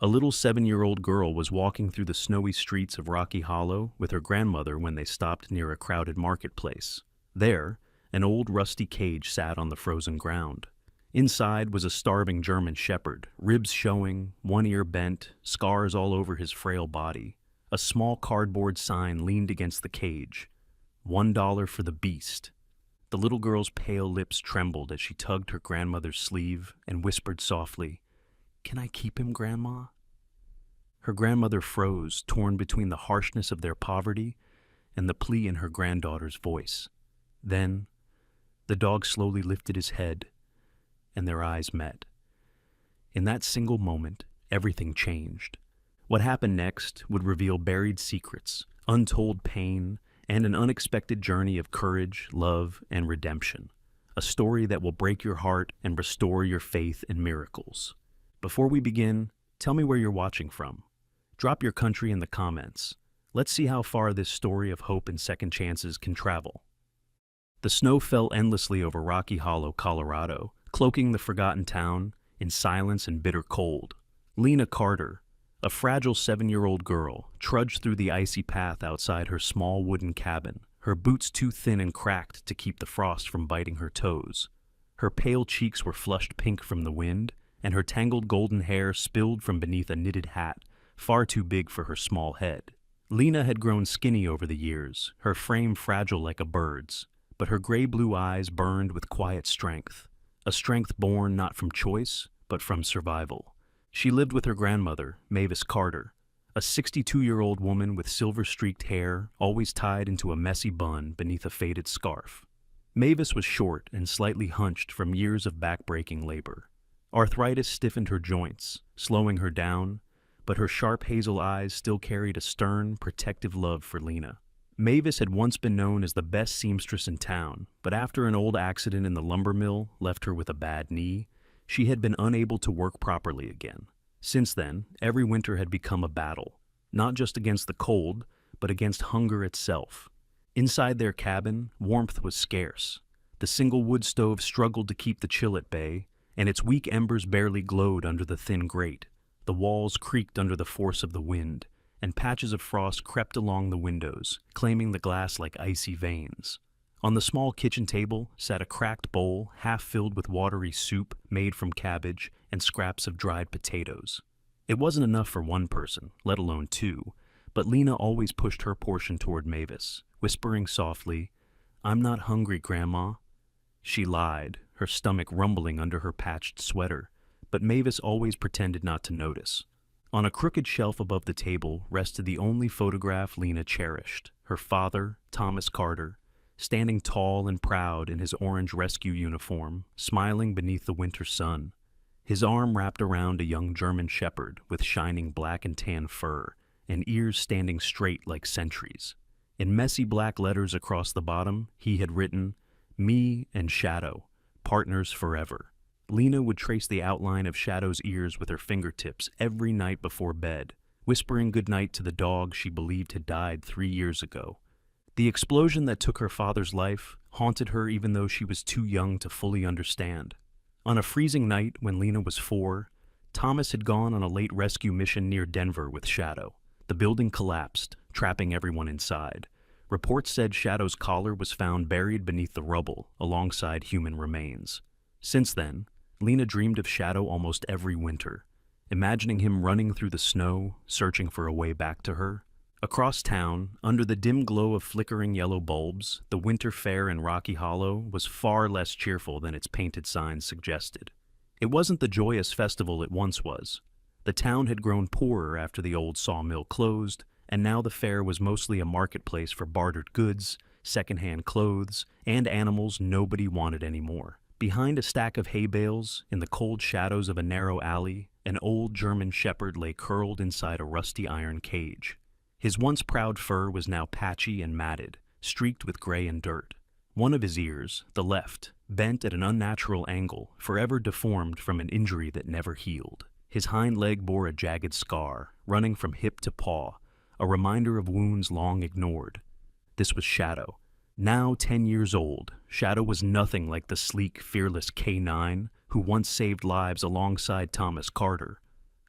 A little 7-year-old girl was walking through the snowy streets of Rocky Hollow with her grandmother when they stopped near a crowded marketplace. There, an old rusty cage sat on the frozen ground. Inside was a starving German shepherd, ribs showing, one ear bent, scars all over his frail body. A small cardboard sign leaned against the cage. $1 for the beast. The little girl's pale lips trembled as she tugged her grandmother's sleeve and whispered softly, "Can I keep him, Grandma?" Her grandmother froze, torn between the harshness of their poverty and the plea in her granddaughter's voice. Then, the dog slowly lifted his head, and their eyes met. In that single moment, everything changed. What happened next would reveal buried secrets, untold pain, and an unexpected journey of courage, love, and redemption. A story that will break your heart and restore your faith in miracles. Before we begin, tell me where you're watching from. Drop your country in the comments. Let's see how far this story of hope and second chances can travel. The snow fell endlessly over Rocky Hollow, Colorado, cloaking the forgotten town in silence and bitter cold. Lena Carter, a fragile 7-year-old girl, trudged through the icy path outside her small wooden cabin, her boots too thin and cracked to keep the frost from biting her toes. Her pale cheeks were flushed pink from the wind, and her tangled golden hair spilled from beneath a knitted hat, far too big for her small head. Lena had grown skinny over the years, her frame fragile like a bird's, but her gray-blue eyes burned with quiet strength, a strength born not from choice, but from survival. She lived with her grandmother, Mavis Carter, a 62-year-old woman with silver-streaked hair, always tied into a messy bun beneath a faded scarf. Mavis was short and slightly hunched from years of back-breaking labor. Arthritis stiffened her joints, slowing her down, but her sharp hazel eyes still carried a stern, protective love for Lena. Mavis had once been known as the best seamstress in town, but after an old accident in the lumber mill left her with a bad knee, she had been unable to work properly again. Since then, every winter had become a battle, not just against the cold, but against hunger itself. Inside their cabin, warmth was scarce. The single wood stove struggled to keep the chill at bay, and its weak embers barely glowed under the thin grate. The walls creaked under the force of the wind, and patches of frost crept along the windows, claiming the glass like icy veins. On the small kitchen table sat a cracked bowl half filled with watery soup made from cabbage and scraps of dried potatoes. It wasn't enough for one person, let alone two, but Lena always pushed her portion toward Mavis, whispering softly, "I'm not hungry, Grandma." She lied, her stomach rumbling under her patched sweater, but Mavis always pretended not to notice. On a crooked shelf above the table rested the only photograph Lena cherished, her father, Thomas Carter, standing tall and proud in his orange rescue uniform, smiling beneath the winter sun. His arm wrapped around a young German shepherd with shining black and tan fur, and ears standing straight like sentries. In messy black letters across the bottom, he had written, "Me and Shadow, partners forever." Lena would trace the outline of Shadow's ears with her fingertips every night before bed, whispering goodnight to the dog she believed had died 3 years ago. The explosion that took her father's life haunted her even though she was too young to fully understand. On a freezing night when Lena was 4, Thomas had gone on a late rescue mission near Denver with Shadow. The building collapsed, trapping everyone inside. Reports said Shadow's collar was found buried beneath the rubble alongside human remains. Since then, Lena dreamed of Shadow almost every winter, imagining him running through the snow, searching for a way back to her. Across town, under the dim glow of flickering yellow bulbs, the winter fair in Rocky Hollow was far less cheerful than its painted signs suggested. It wasn't the joyous festival it once was. The town had grown poorer after the old sawmill closed, and now the fair was mostly a marketplace for bartered goods, secondhand clothes, and animals nobody wanted anymore. Behind a stack of hay bales, in the cold shadows of a narrow alley, an old German shepherd lay curled inside a rusty iron cage. His once proud fur was now patchy and matted, streaked with gray and dirt. One of his ears, the left, bent at an unnatural angle, forever deformed from an injury that never healed. His hind leg bore a jagged scar, running from hip to paw, a reminder of wounds long ignored. This was Shadow. Now 10 years old, Shadow was nothing like the sleek, fearless K9 who once saved lives alongside Thomas Carter.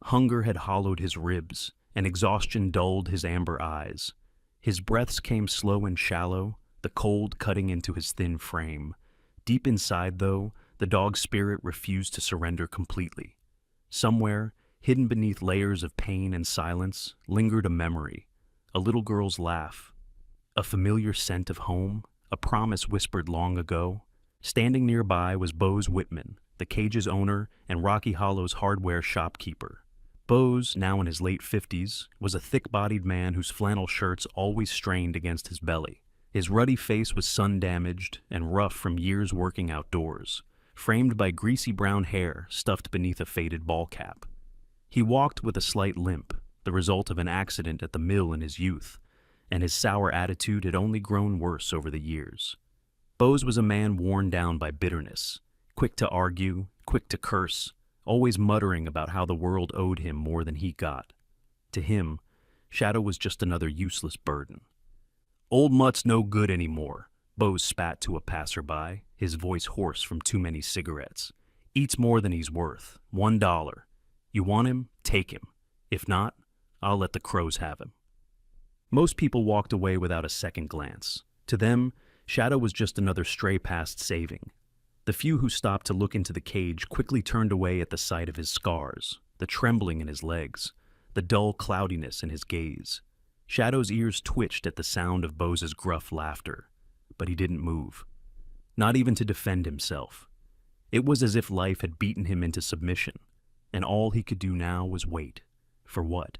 Hunger had hollowed his ribs, and exhaustion dulled his amber eyes. His breaths came slow and shallow, the cold cutting into his thin frame. Deep inside, though, the dog's spirit refused to surrender completely. Somewhere, hidden beneath layers of pain and silence, lingered a memory, a little girl's laugh, a familiar scent of home, a promise whispered long ago. Standing nearby was Bose Whitman, the cage's owner and Rocky Hollow's hardware shopkeeper. Bose, now in his late 50s, was a thick-bodied man whose flannel shirts always strained against his belly. His ruddy face was sun-damaged and rough from years working outdoors, framed by greasy brown hair stuffed beneath a faded ball cap. He walked with a slight limp, the result of an accident at the mill in his youth, and his sour attitude had only grown worse over the years. Bose was a man worn down by bitterness, quick to argue, quick to curse, always muttering about how the world owed him more than he got. To him, Shadow was just another useless burden. "Old Mutt's no good anymore," Bose spat to a passerby, his voice hoarse from too many cigarettes. "Eats more than he's worth. $1. You want him? Take him. If not, I'll let the crows have him." Most people walked away without a second glance. To them, Shadow was just another stray past saving. The few who stopped to look into the cage quickly turned away at the sight of his scars, the trembling in his legs, the dull cloudiness in his gaze. Shadow's ears twitched at the sound of Bose's gruff laughter, but he didn't move. Not even to defend himself. It was as if life had beaten him into submission, and all he could do now was wait. For what?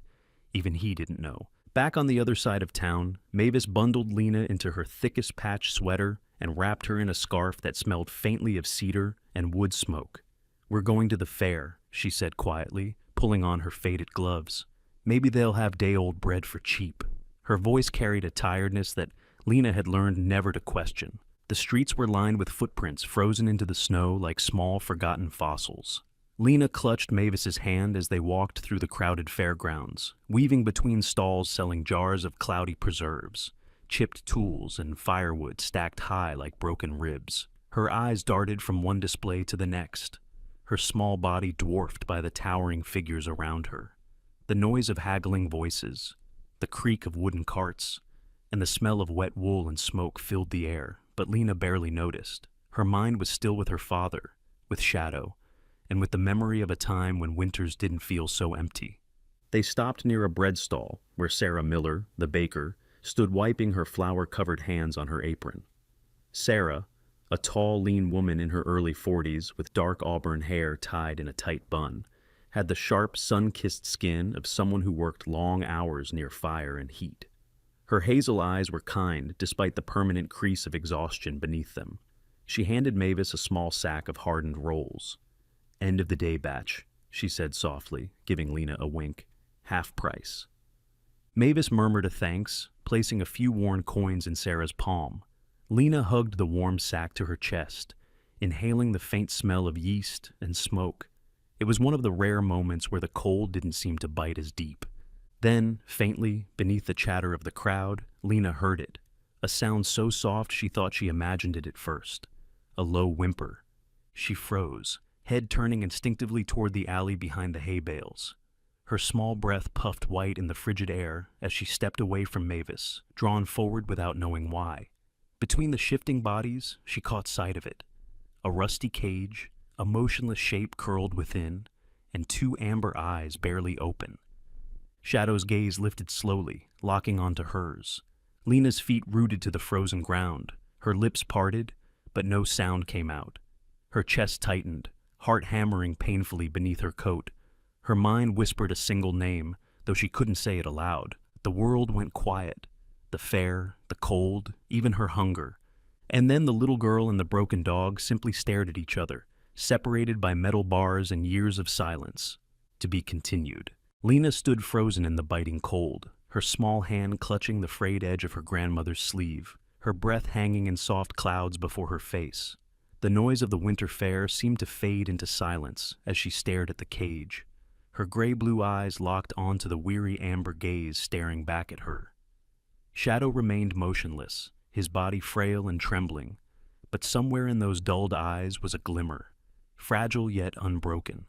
Even he didn't know. Back on the other side of town, Mavis bundled Lena into her thickest patch sweater and wrapped her in a scarf that smelled faintly of cedar and wood smoke. "We're going to the fair," she said quietly, pulling on her faded gloves. "Maybe they'll have day-old bread for cheap." Her voice carried a tiredness that Lena had learned never to question. The streets were lined with footprints frozen into the snow like small, forgotten fossils. Lena clutched Mavis's hand as they walked through the crowded fairgrounds, weaving between stalls selling jars of cloudy preserves, chipped tools, and firewood stacked high like broken ribs. Her eyes darted from one display to the next, her small body dwarfed by the towering figures around her. The noise of haggling voices, the creak of wooden carts, and the smell of wet wool and smoke filled the air, but Lena barely noticed. Her mind was still with her father, with Shadow, and with the memory of a time when winters didn't feel so empty. They stopped near a bread stall, where Sarah Miller, the baker, stood wiping her flour-covered hands on her apron. Sarah, a tall, lean woman in her early 40s with dark auburn hair tied in a tight bun, had the sharp, sun-kissed skin of someone who worked long hours near fire and heat. Her hazel eyes were kind, despite the permanent crease of exhaustion beneath them. She handed Mavis a small sack of hardened rolls. "End of the day batch," she said softly, giving Lena a wink. "Half price." Mavis murmured a thanks, placing a few worn coins in Sarah's palm. Lena hugged the warm sack to her chest, inhaling the faint smell of yeast and smoke. It was one of the rare moments where the cold didn't seem to bite as deep. Then, faintly, beneath the chatter of the crowd, Lena heard it, a sound so soft she thought she imagined it at first. A low whimper. She froze, head turning instinctively toward the alley behind the hay bales. Her small breath puffed white in the frigid air as she stepped away from Mavis, drawn forward without knowing why. Between the shifting bodies, she caught sight of it. A rusty cage, a motionless shape curled within, and two amber eyes barely open. Shadow's gaze lifted slowly, locking onto hers. Lena's feet rooted to the frozen ground, her lips parted, but no sound came out. Her chest tightened, heart hammering painfully beneath her coat. Her mind whispered a single name, though she couldn't say it aloud. The world went quiet. The fair, the cold, even her hunger. And then the little girl and the broken dog simply stared at each other, separated by metal bars and years of silence. To be continued. Lena stood frozen in the biting cold, her small hand clutching the frayed edge of her grandmother's sleeve, her breath hanging in soft clouds before her face. The noise of the winter fair seemed to fade into silence as she stared at the cage, her gray-blue eyes locked onto the weary amber gaze staring back at her. Shadow remained motionless, his body frail and trembling, but somewhere in those dulled eyes was a glimmer, fragile yet unbroken.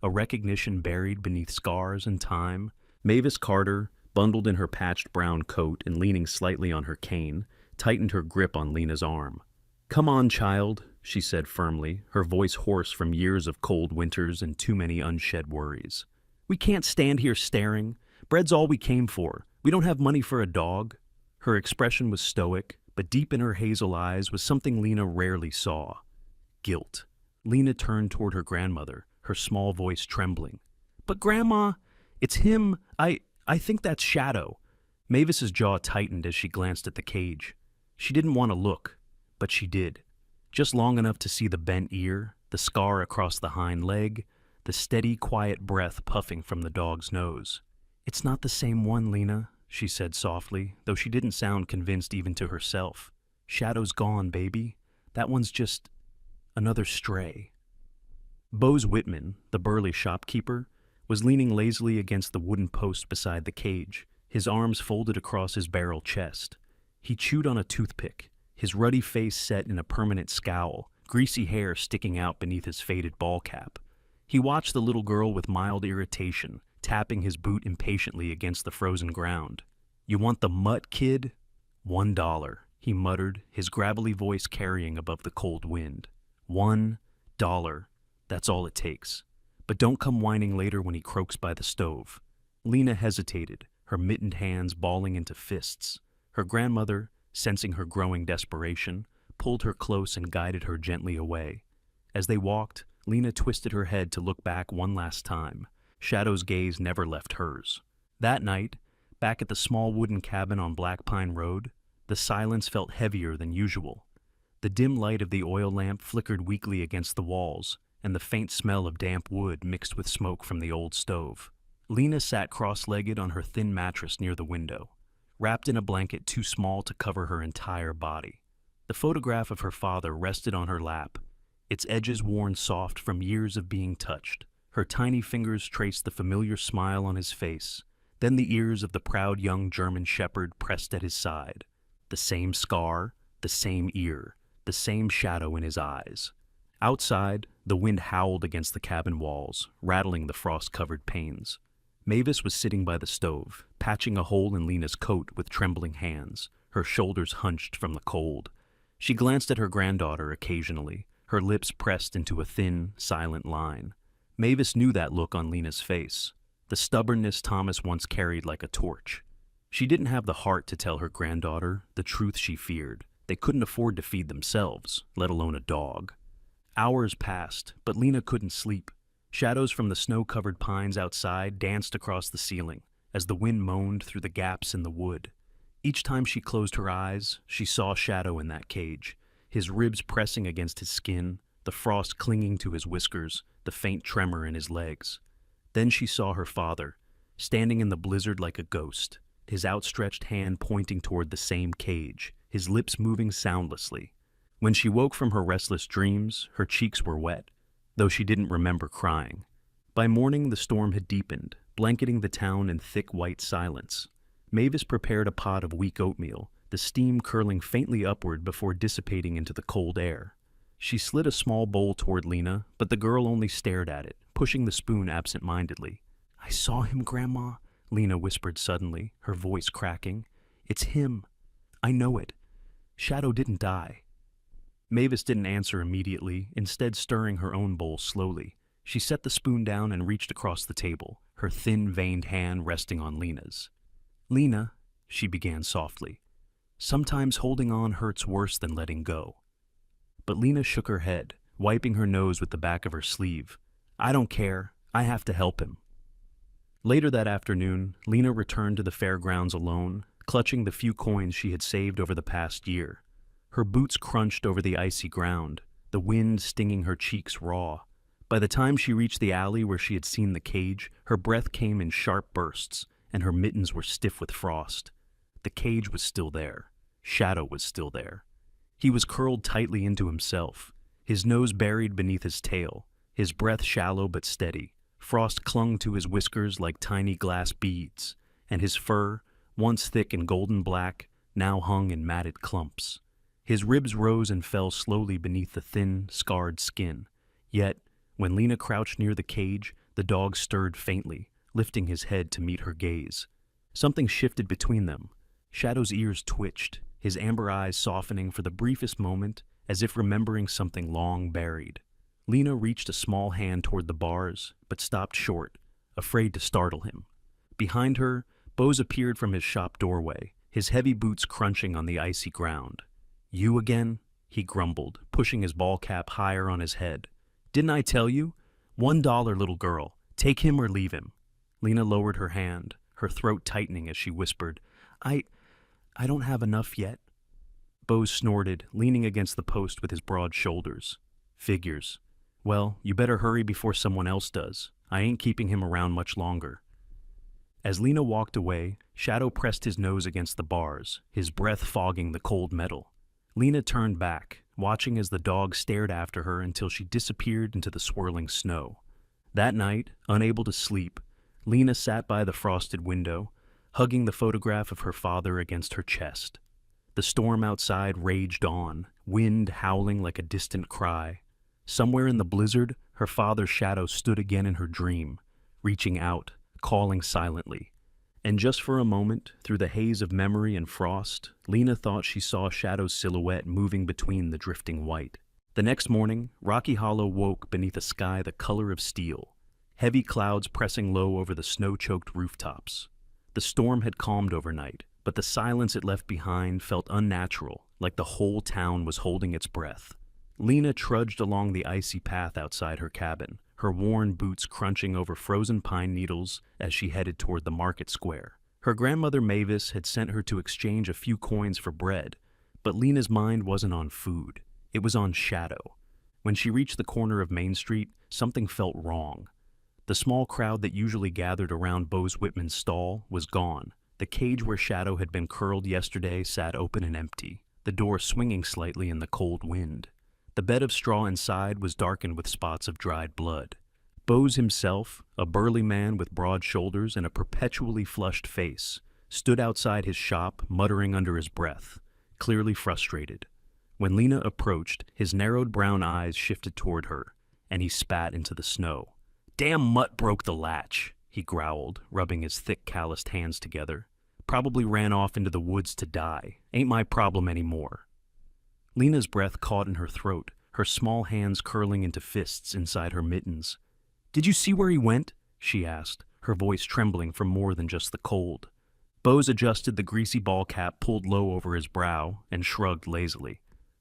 a recognition buried beneath scars and time. Mavis Carter, bundled in her patched brown coat and leaning slightly on her cane, tightened her grip on Lena's arm. "Come on, child," she said firmly, her voice hoarse from years of cold winters and too many unshed worries. "We can't stand here staring. Bread's all we came for. We don't have money for a dog." Her expression was stoic, but deep in her hazel eyes was something Lena rarely saw: guilt. Lena turned toward her grandmother, her small voice trembling. "But Grandma, it's him. I think that's Shadow." Mavis's jaw tightened as she glanced at the cage. She didn't want to look, but she did. Just long enough to see the bent ear, the scar across the hind leg, the steady, quiet breath puffing from the dog's nose. "It's not the same one, Lena," she said softly, though she didn't sound convinced even to herself. "Shadow's gone, baby. That one's just another stray." Bose Whitman, the burly shopkeeper, was leaning lazily against the wooden post beside the cage, his arms folded across his barrel chest. He chewed on a toothpick, his ruddy face set in a permanent scowl, greasy hair sticking out beneath his faded ball cap. He watched the little girl with mild irritation, tapping his boot impatiently against the frozen ground. "You want the mutt, kid?" $1, he muttered, his gravelly voice carrying above the cold wind. $1. That's all it takes. But don't come whining later when he croaks by the stove. Lena hesitated, her mittened hands balling into fists. Her grandmother, sensing her growing desperation, pulled her close and guided her gently away. As they walked, Lena twisted her head to look back one last time. Shadow's gaze never left hers. That night, back at the small wooden cabin on Black Pine Road, the silence felt heavier than usual. The dim light of the oil lamp flickered weakly against the walls, and the faint smell of damp wood mixed with smoke from the old stove. Lena sat cross-legged on her thin mattress near the window, wrapped in a blanket too small to cover her entire body. The photograph of her father rested on her lap, its edges worn soft from years of being touched. Her tiny fingers traced the familiar smile on his face, then the ears of the proud young German shepherd pressed at his side. The same scar, the same ear, the same shadow in his eyes. Outside, the wind howled against the cabin walls, rattling the frost-covered panes. Mavis was sitting by the stove, patching a hole in Lena's coat with trembling hands, her shoulders hunched from the cold. She glanced at her granddaughter occasionally, her lips pressed into a thin, silent line. Mavis knew that look on Lena's face, the stubbornness Thomas once carried like a torch. She didn't have the heart to tell her granddaughter the truth she feared. They couldn't afford to feed themselves, let alone a dog. Hours passed, but Lena couldn't sleep. Shadows from the snow-covered pines outside danced across the ceiling as the wind moaned through the gaps in the wood. Each time she closed her eyes, she saw Shadow in that cage, his ribs pressing against his skin, the frost clinging to his whiskers, the faint tremor in his legs. Then she saw her father, standing in the blizzard like a ghost, his outstretched hand pointing toward the same cage, his lips moving soundlessly. When she woke from her restless dreams, her cheeks were wet, though she didn't remember crying. By morning, the storm had deepened, blanketing the town in thick white silence. Mavis prepared a pot of weak oatmeal, the steam curling faintly upward before dissipating into the cold air. She slid a small bowl toward Lena, but the girl only stared at it, pushing the spoon absent-mindedly. "I saw him, Grandma," Lena whispered suddenly, her voice cracking. "It's him. I know it. Shadow didn't die." Mavis didn't answer immediately, instead stirring her own bowl slowly. She set the spoon down and reached across the table, her thin, veined hand resting on Lena's. "Lena," she began softly, "sometimes holding on hurts worse than letting go." But Lena shook her head, wiping her nose with the back of her sleeve. "I don't care. I have to help him." Later that afternoon, Lena returned to the fairgrounds alone, clutching the few coins she had saved over the past year. Her boots crunched over the icy ground, the wind stinging her cheeks raw. By the time she reached the alley where she had seen the cage, her breath came in sharp bursts, and her mittens were stiff with frost. The cage was still there. Shadow was still there. He was curled tightly into himself, his nose buried beneath his tail, his breath shallow but steady. Frost clung to his whiskers like tiny glass beads, and his fur, once thick and golden black, now hung in matted clumps. His ribs rose and fell slowly beneath the thin, scarred skin. Yet, when Lena crouched near the cage, The dog stirred faintly, lifting his head to meet her gaze. Something shifted between them. Shadow's ears twitched, his amber eyes softening for the briefest moment, as if remembering something long buried. Lena reached a small hand toward the bars, but stopped short, afraid to startle him. Behind her, Bose appeared from his shop doorway, his heavy boots crunching on the icy ground. "You again?" he grumbled, pushing his ball cap higher on his head. "Didn't I tell you? $1, little girl. Take him or leave him." Lena lowered her hand, her throat tightening as she whispered, I don't have enough yet." Bose snorted, leaning against the post with his broad shoulders. "Figures. Well, you better hurry before someone else does. I ain't keeping him around much longer." As Lena walked away, Shadow pressed his nose against the bars, his breath fogging the cold metal. Lena turned back, watching as the dog stared after her until she disappeared into the swirling snow. That night, unable to sleep, Lena sat by the frosted window, hugging the photograph of her father against her chest. The storm outside raged on, wind howling like a distant cry. Somewhere in the blizzard, her father's shadow stood again in her dream, reaching out, calling silently. And just for a moment, through the haze of memory and frost, Lena thought she saw Shadow's silhouette moving between the drifting white. The next morning, Rocky Hollow woke beneath a sky the color of steel, heavy clouds pressing low over the snow-choked rooftops. The storm had calmed overnight, but the silence it left behind felt unnatural, like the whole town was holding its breath. Lena trudged along the icy path outside her cabin, her worn boots crunching over frozen pine needles as she headed toward the market square. Her grandmother Mavis had sent her to exchange a few coins for bread, but Lena's mind wasn't on food. It was on Shadow. When she reached the corner of Main Street, something felt wrong. The small crowd that usually gathered around Bose Whitman's stall was gone. The cage where Shadow had been curled yesterday sat open and empty, the door swinging slightly in the cold wind. The bed of straw inside was darkened with spots of dried blood. Bose himself, a burly man with broad shoulders and a perpetually flushed face, stood outside his shop, muttering under his breath, clearly frustrated. When Lena approached, his narrowed brown eyes shifted toward her, and he spat into the snow. "Damn mutt broke the latch," he growled, rubbing his thick, calloused hands together. "Probably ran off into the woods to die. Ain't my problem anymore." Lena's breath caught in her throat, her small hands curling into fists inside her mittens. "Did you see where he went?" she asked, her voice trembling from more than just the cold. Bose adjusted the greasy ball cap pulled low over his brow and shrugged lazily.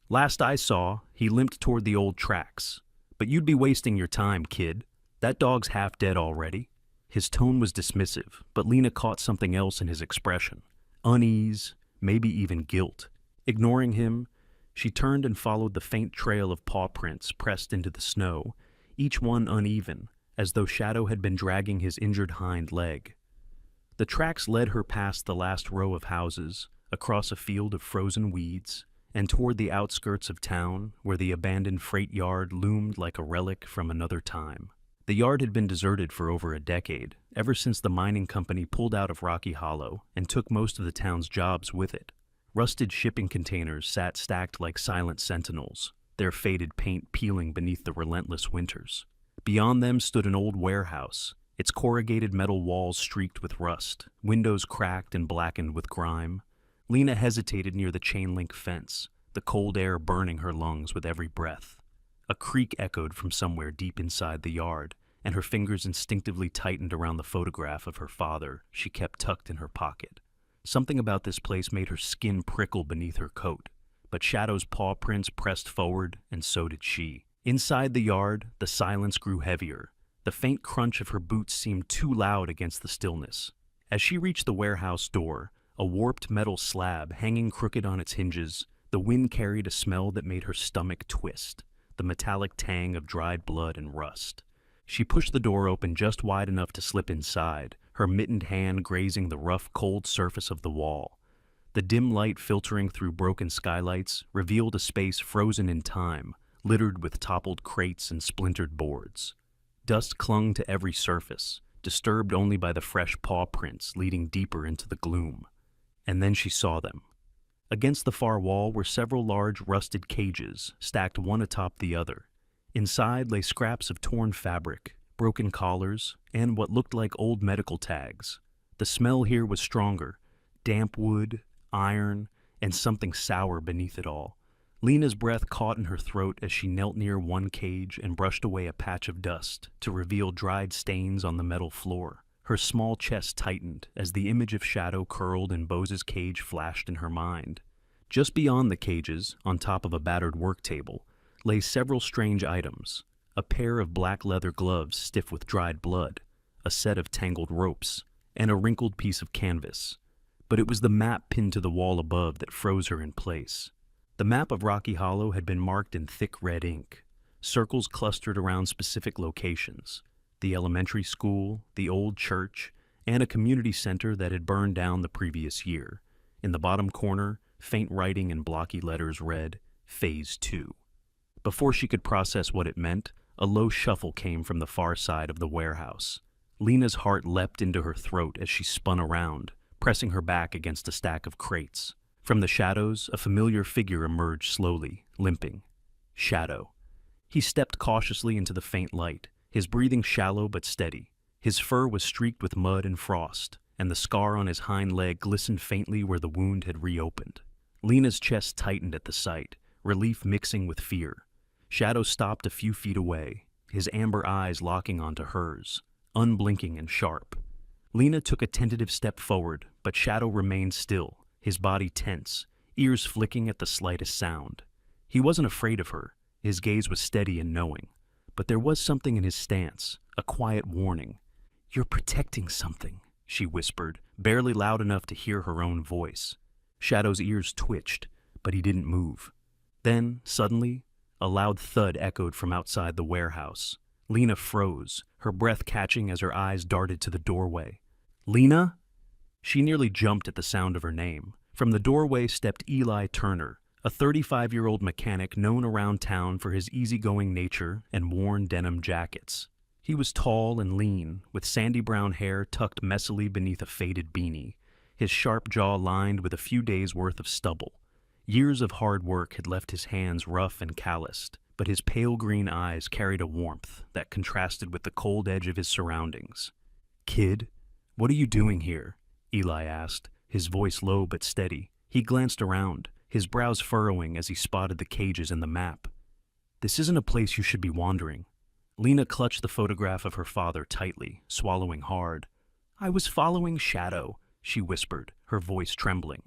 "Last I saw, he limped toward the old tracks. But you'd be wasting your time, kid. That dog's half dead already." His tone was dismissive, but Lena caught something else in his expression. Unease, maybe even guilt. Ignoring him, she turned and followed the faint trail of paw prints pressed into the snow, each one uneven, as though Shadow had been dragging his injured hind leg. The tracks led her past the last row of houses, across a field of frozen weeds, and toward the outskirts of town, where the abandoned freight yard loomed like a relic from another time. The yard had been deserted for over a decade, ever since the mining company pulled out of Rocky Hollow and took most of the town's jobs with it. Rusted shipping containers sat stacked like silent sentinels, their faded paint peeling beneath the relentless winters. Beyond them stood an old warehouse, its corrugated metal walls streaked with rust, windows cracked and blackened with grime. Lena hesitated near the chain-link fence, the cold air burning her lungs with every breath. A creak echoed from somewhere deep inside the yard, and her fingers instinctively tightened around the photograph of her father she kept tucked in her pocket. Something about this place made her skin prickle beneath her coat, but Shadow's paw prints pressed forward, and so did she. Inside the yard, the silence grew heavier. The faint crunch of her boots seemed too loud against the stillness. As she reached the warehouse door, a warped metal slab hanging crooked on its hinges, the wind carried a smell that made her stomach twist, the metallic tang of dried blood and rust. She pushed the door open just wide enough to slip inside, her mittened hand grazing the rough, cold surface of the wall. The dim light filtering through broken skylights revealed a space frozen in time, littered with toppled crates and splintered boards. Dust clung to every surface, disturbed only by the fresh paw prints leading deeper into the gloom. And then she saw them. Against the far wall were several large rusted cages, stacked one atop the other. Inside lay scraps of torn fabric, broken collars, and what looked like old medical tags. The smell here was stronger, damp wood, iron, and something sour beneath it all. Lena's breath caught in her throat as she knelt near one cage and brushed away a patch of dust to reveal dried stains on the metal floor. Her small chest tightened as the image of Shadow curled in Bose's cage flashed in her mind. Just beyond the cages, on top of a battered work table, lay several strange items: a pair of black leather gloves stiff with dried blood, a set of tangled ropes, and a wrinkled piece of canvas. But it was the map pinned to the wall above that froze her in place. The map of Rocky Hollow had been marked in thick red ink. Circles clustered around specific locations: the elementary school, the old church, and a community center that had burned down the previous year. In the bottom corner, faint writing in blocky letters read, Phase 2. Before she could process what it meant, a low shuffle came from the far side of the warehouse. Lena's heart leapt into her throat as she spun around, pressing her back against a stack of crates. From the shadows, a familiar figure emerged slowly, limping. Shadow. He stepped cautiously into the faint light, his breathing shallow but steady. His fur was streaked with mud and frost, and the scar on his hind leg glistened faintly where the wound had reopened. Lena's chest tightened at the sight, relief mixing with fear. Shadow stopped a few feet away, his amber eyes locking onto hers, unblinking and sharp. Lena took a tentative step forward, but Shadow remained still, his body tense, ears flicking at the slightest sound. He wasn't afraid of her, his gaze was steady and knowing, but there was something in his stance, a quiet warning. "You're protecting something," she whispered, barely loud enough to hear her own voice. Shadow's ears twitched, but he didn't move. Then, suddenly, a loud thud echoed from outside the warehouse. Lena froze, her breath catching as her eyes darted to the doorway. "Lena?" She nearly jumped at the sound of her name. From the doorway stepped Eli Turner, a 35-year-old mechanic known around town for his easygoing nature and worn denim jackets. He was tall and lean, with sandy brown hair tucked messily beneath a faded beanie, his sharp jaw lined with a few days' worth of stubble. Years of hard work had left his hands rough and calloused, but his pale green eyes carried a warmth that contrasted with the cold edge of his surroundings. "Kid, what are you doing here?" Eli asked, his voice low but steady. He glanced around, his brows furrowing as he spotted the cages and the map. "This isn't a place you should be wandering." Lena clutched the photograph of her father tightly, swallowing hard. "I was following Shadow," she whispered, her voice trembling.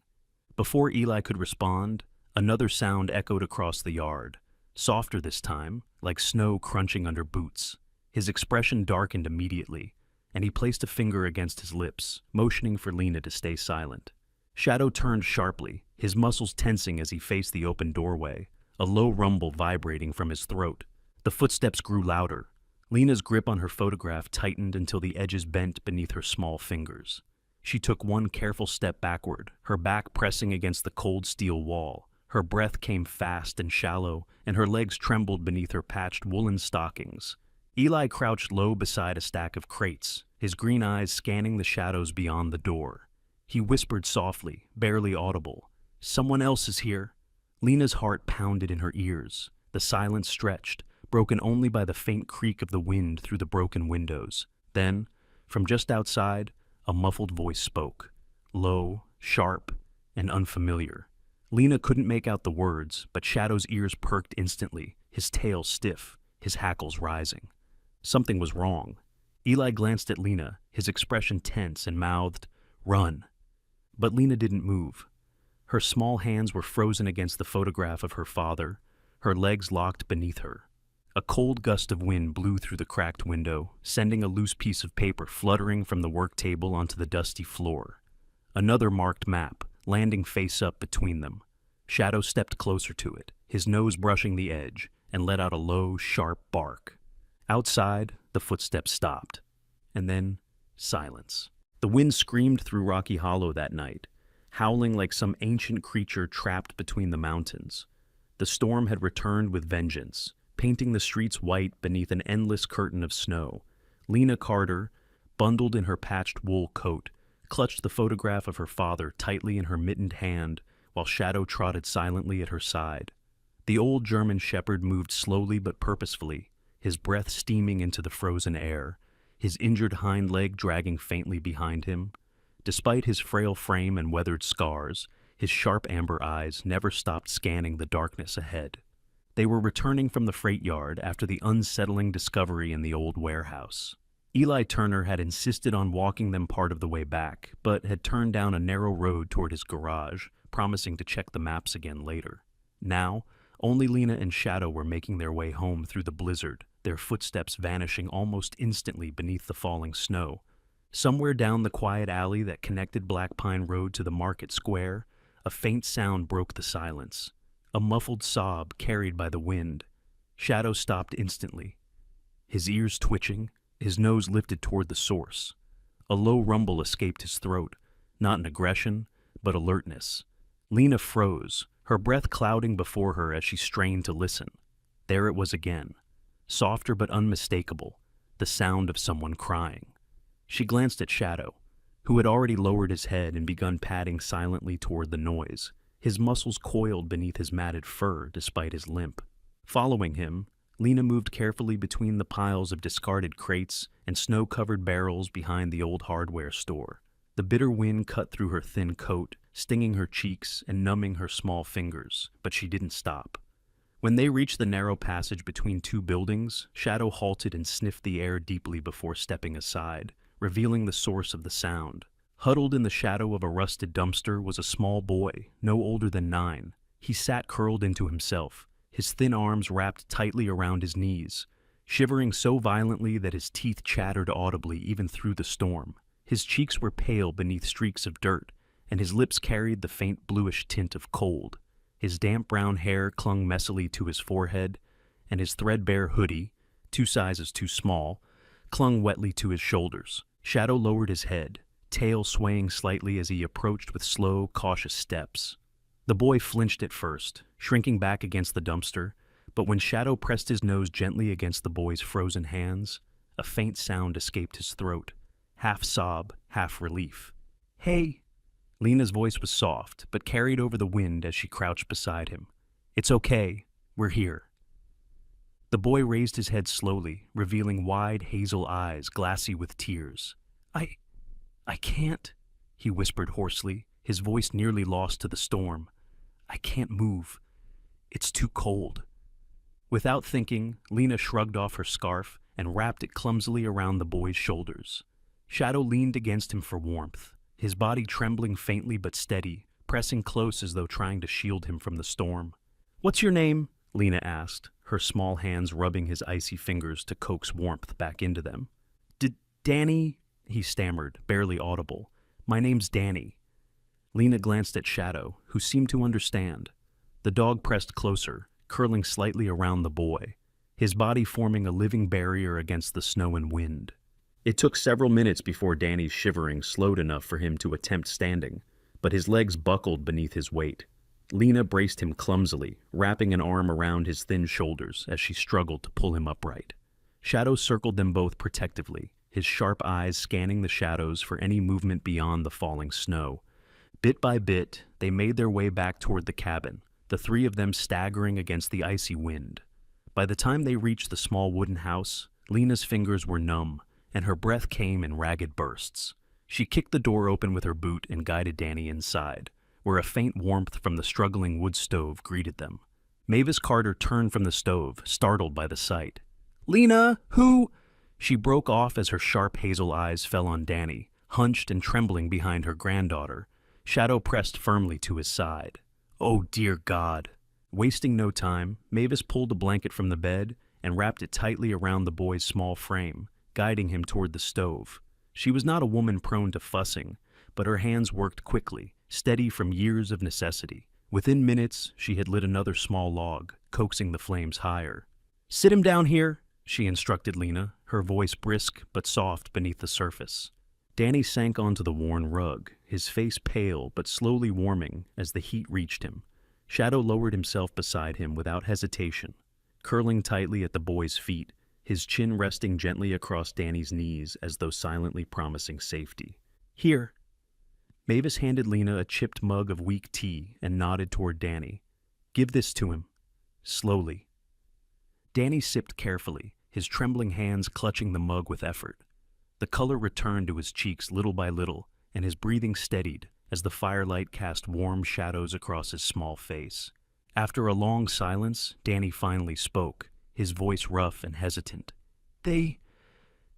Before Eli could respond, another sound echoed across the yard, softer this time, like snow crunching under boots. His expression darkened immediately, and he placed a finger against his lips, motioning for Lena to stay silent. Shadow turned sharply, his muscles tensing as he faced the open doorway, a low rumble vibrating from his throat. The footsteps grew louder. Lena's grip on her photograph tightened until the edges bent beneath her small fingers. She took one careful step backward, her back pressing against the cold steel wall. Her breath came fast and shallow, and her legs trembled beneath her patched woolen stockings. Eli crouched low beside a stack of crates, his green eyes scanning the shadows beyond the door. He whispered softly, barely audible, "Someone else is here." Lena's heart pounded in her ears. The silence stretched, broken only by the faint creak of the wind through the broken windows. Then, from just outside, a muffled voice spoke, low, sharp, and unfamiliar. Lena couldn't make out the words, but Shadow's ears perked instantly, his tail stiff, his hackles rising. Something was wrong. Eli glanced at Lena, his expression tense, and mouthed, "Run." But Lena didn't move. Her small hands were frozen against the photograph of her father, her legs locked beneath her. A cold gust of wind blew through the cracked window, sending a loose piece of paper fluttering from the work table onto the dusty floor. Another marked map, landing face up between them. Shadow stepped closer to it, his nose brushing the edge, and let out a low, sharp bark. Outside, the footsteps stopped. And then, silence. The wind screamed through Rocky Hollow that night, howling like some ancient creature trapped between the mountains. The storm had returned with vengeance, painting the streets white beneath an endless curtain of snow. Lena Carter, bundled in her patched wool coat, clutched the photograph of her father tightly in her mittened hand while Shadow trotted silently at her side. The old German shepherd moved slowly but purposefully, his breath steaming into the frozen air, his injured hind leg dragging faintly behind him. Despite his frail frame and weathered scars, his sharp amber eyes never stopped scanning the darkness ahead. They were returning from the freight yard after the unsettling discovery in the old warehouse. Eli Turner had insisted on walking them part of the way back, but had turned down a narrow road toward his garage, promising to check the maps again later. Now, only Lena and Shadow were making their way home through the blizzard, their footsteps vanishing almost instantly beneath the falling snow. Somewhere down the quiet alley that connected Black Pine Road to the market square, a faint sound broke the silence. A muffled sob carried by the wind. Shadow stopped instantly, his ears twitching, his nose lifted toward the source. A low rumble escaped his throat, not an aggression, but alertness. Lena froze, her breath clouding before her as she strained to listen. There it was again, softer but unmistakable, the sound of someone crying. She glanced at Shadow, who had already lowered his head and begun padding silently toward the noise, his muscles coiled beneath his matted fur despite his limp. Following him, Lena moved carefully between the piles of discarded crates and snow-covered barrels behind the old hardware store. The bitter wind cut through her thin coat, stinging her cheeks and numbing her small fingers, but she didn't stop. When they reached the narrow passage between two buildings, Shadow halted and sniffed the air deeply before stepping aside, revealing the source of the sound. Huddled in the shadow of a rusted dumpster was a small boy, no older than 9. He sat curled into himself, his thin arms wrapped tightly around his knees, shivering so violently that his teeth chattered audibly even through the storm. His cheeks were pale beneath streaks of dirt, and his lips carried the faint bluish tint of cold. His damp brown hair clung messily to his forehead, and his threadbare hoodie, 2 sizes too small, clung wetly to his shoulders. Shadow lowered his head, tail swaying slightly as he approached with slow, cautious steps. The boy flinched at first, shrinking back against the dumpster, but when Shadow pressed his nose gently against the boy's frozen hands, a faint sound escaped his throat, half sob, half relief. "Hey!" Lena's voice was soft, but carried over the wind as she crouched beside him. "It's okay. We're here." The boy raised his head slowly, revealing wide hazel eyes glassy with tears. I can't," he whispered hoarsely, his voice nearly lost to the storm. "I can't move. It's too cold." Without thinking, Lena shrugged off her scarf and wrapped it clumsily around the boy's shoulders. Shadow leaned against him for warmth, his body trembling faintly but steady, pressing close as though trying to shield him from the storm. "What's your name?" Lena asked, her small hands rubbing his icy fingers to coax warmth back into them. Danny," he stammered, barely audible. "My name's Danny." Lena glanced at Shadow, who seemed to understand. The dog pressed closer, curling slightly around the boy, his body forming a living barrier against the snow and wind. It took several minutes before Danny's shivering slowed enough for him to attempt standing, but his legs buckled beneath his weight. Lena braced him clumsily, wrapping an arm around his thin shoulders as she struggled to pull him upright. Shadow circled them both protectively, his sharp eyes scanning the shadows for any movement beyond the falling snow. Bit by bit, they made their way back toward the cabin, the 3 of them staggering against the icy wind. By the time they reached the small wooden house, Lena's fingers were numb, and her breath came in ragged bursts. She kicked the door open with her boot and guided Danny inside, where a faint warmth from the struggling wood stove greeted them. Mavis Carter turned from the stove, startled by the sight. "Lena, who—" She broke off as her sharp hazel eyes fell on Danny, hunched and trembling behind her granddaughter. Shadow pressed firmly to his side. "Oh, dear God." Wasting no time, Mavis pulled a blanket from the bed and wrapped it tightly around the boy's small frame, guiding him toward the stove. She was not a woman prone to fussing, but her hands worked quickly, steady from years of necessity. Within minutes, she had lit another small log, coaxing the flames higher. "Sit him down here," she instructed Lena, her voice brisk but soft beneath the surface. Danny sank onto the worn rug, his face pale but slowly warming as the heat reached him. Shadow lowered himself beside him without hesitation, curling tightly at the boy's feet, his chin resting gently across Danny's knees as though silently promising safety. "Here." Mavis handed Lena a chipped mug of weak tea and nodded toward Danny. "Give this to him." Slowly. Danny sipped carefully, his trembling hands clutching the mug with effort. The color returned to his cheeks little by little, and his breathing steadied as the firelight cast warm shadows across his small face. After a long silence, Danny finally spoke, his voice rough and hesitant. They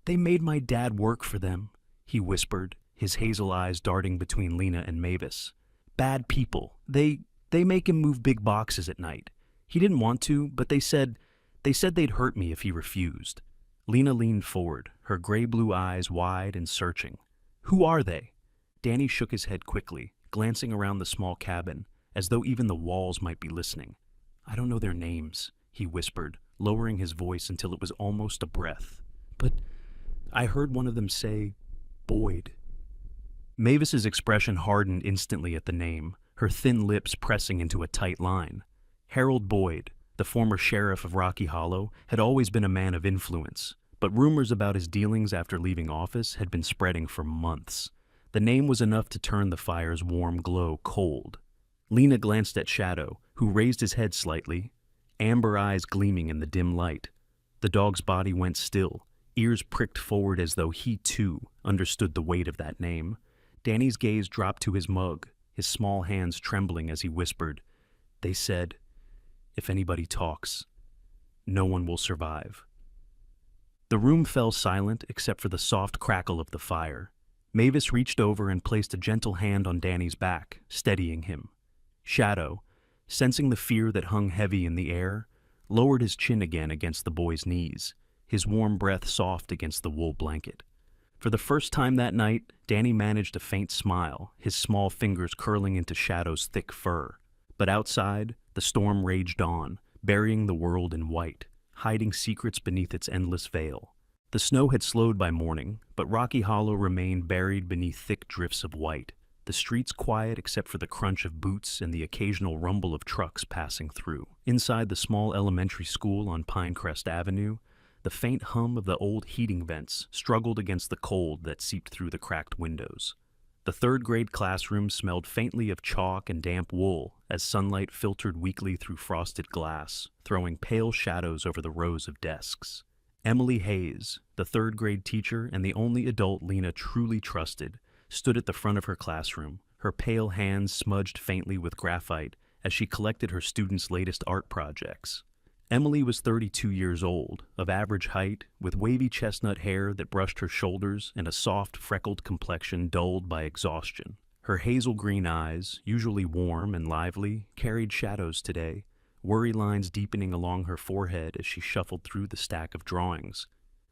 made my dad work for them," he whispered, his hazel eyes darting between Lena and Mavis. "Bad people. They make him move big boxes at night. He didn't want to, but they said they'd hurt me if he refused." Lena leaned forward, her gray-blue eyes wide and searching. "Who are they?" Danny shook his head quickly, glancing around the small cabin, as though even the walls might be listening. "I don't know their names," he whispered, lowering his voice until it was almost a breath. "But I heard one of them say, Boyd." Mavis's expression hardened instantly at the name, her thin lips pressing into a tight line. Harold Boyd, the former sheriff of Rocky Hollow, had always been a man of influence, but rumors about his dealings after leaving office had been spreading for months. The name was enough to turn the fire's warm glow cold. Lena glanced at Shadow, who raised his head slightly, amber eyes gleaming in the dim light. The dog's body went still, ears pricked forward as though he, too, understood the weight of that name. Danny's gaze dropped to his mug, his small hands trembling as he whispered, "They said, if anybody talks, no one will survive." The room fell silent except for the soft crackle of the fire. Mavis reached over and placed a gentle hand on Danny's back, steadying him. Shadow, sensing the fear that hung heavy in the air, lowered his chin again against the boy's knees, his warm breath soft against the wool blanket. For the first time that night, Danny managed a faint smile, his small fingers curling into Shadow's thick fur. But outside, the storm raged on, burying the world in white, hiding secrets beneath its endless veil. The snow had slowed by morning, but Rocky Hollow remained buried beneath thick drifts of white, the streets quiet except for the crunch of boots and the occasional rumble of trucks passing through. Inside the small elementary school on Pinecrest Avenue, the faint hum of the old heating vents struggled against the cold that seeped through the cracked windows. The third-grade classroom smelled faintly of chalk and damp wool as sunlight filtered weakly through frosted glass, throwing pale shadows over the rows of desks. Emily Hayes, the third-grade teacher and the only adult Lena truly trusted, stood at the front of her classroom, her pale hands smudged faintly with graphite as she collected her students' latest art projects. Emily was 32 years old, of average height, with wavy chestnut hair that brushed her shoulders and a soft, freckled complexion dulled by exhaustion. Her hazel-green eyes, usually warm and lively, carried shadows today, worry lines deepening along her forehead as she shuffled through the stack of drawings.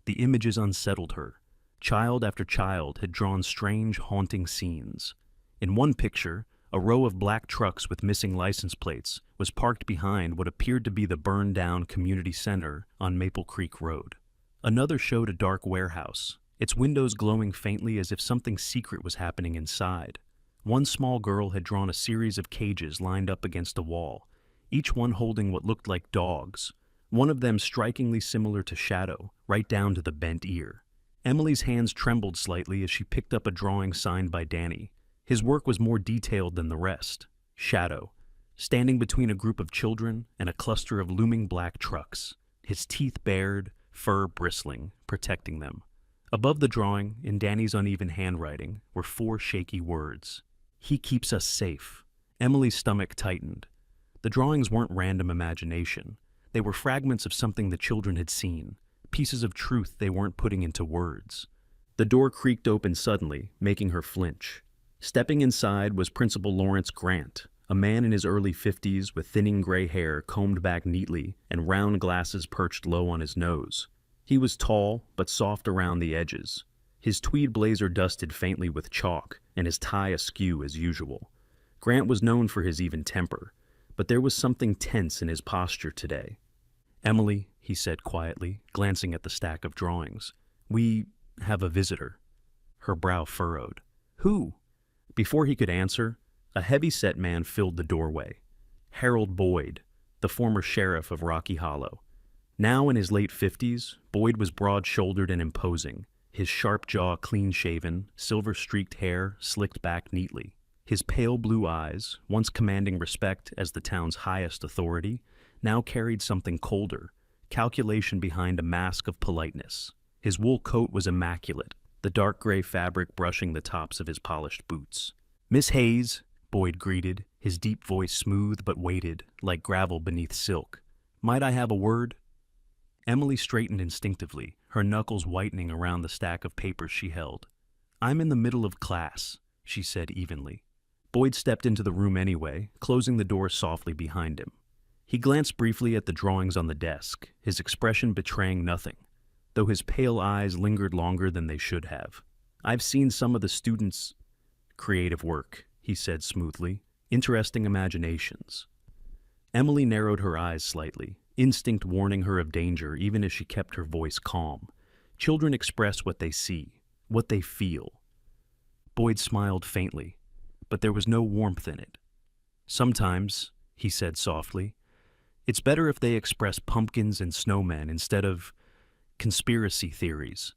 The images unsettled her. Child after child had drawn strange, haunting scenes. In one picture, a row of black trucks with missing license plates was parked behind what appeared to be the burned-down community center on Maple Creek Road. Another showed a dark warehouse, its windows glowing faintly as if something secret was happening inside. One small girl had drawn a series of cages lined up against a wall, each one holding what looked like dogs, one of them strikingly similar to Shadow, right down to the bent ear. Emily's hands trembled slightly as she picked up a drawing signed by Danny. His work was more detailed than the rest. Shadow, standing between a group of children and a cluster of looming black trucks, his teeth bared, fur bristling, protecting them. Above the drawing, in Danny's uneven handwriting, were 4 shaky words. "He keeps us safe." Emily's stomach tightened. The drawings weren't random imagination. They were fragments of something the children had seen, pieces of truth they weren't putting into words. The door creaked open suddenly, making her flinch. Stepping inside was Principal Lawrence Grant, a man in his early 50s with thinning gray hair combed back neatly and round glasses perched low on his nose. He was tall, but soft around the edges. His tweed blazer dusted faintly with chalk, and his tie askew as usual. Grant was known for his even temper, but there was something tense in his posture today. "Emily," he said quietly, glancing at the stack of drawings, "we have a visitor." Her brow furrowed. "Who?" Before he could answer, a heavy-set man filled the doorway. Harold Boyd, the former sheriff of Rocky Hollow. Now in his late 50s, Boyd was broad-shouldered and imposing, his sharp jaw clean-shaven, silver-streaked hair slicked back neatly. His pale blue eyes, once commanding respect as the town's highest authority, now carried something colder, calculation behind a mask of politeness. His wool coat was immaculate, the dark gray fabric brushing the tops of his polished boots. "Miss Hayes," Boyd greeted, his deep voice smooth but weighted, like gravel beneath silk. "Might I have a word?" Emily straightened instinctively, her knuckles whitening around the stack of papers she held. "I'm in the middle of class," she said evenly. Boyd stepped into the room anyway, closing the door softly behind him. He glanced briefly at the drawings on the desk, his expression betraying nothing, though his pale eyes lingered longer than they should have. "I've seen some of the students' creative work," he said smoothly. "Interesting imaginations." Emily narrowed her eyes slightly, instinct warning her of danger even as she kept her voice calm. Children express what they see, what they feel. Boyd smiled faintly, but there was no warmth in it. "Sometimes," he said softly, "it's better if they express pumpkins and snowmen instead of conspiracy theories."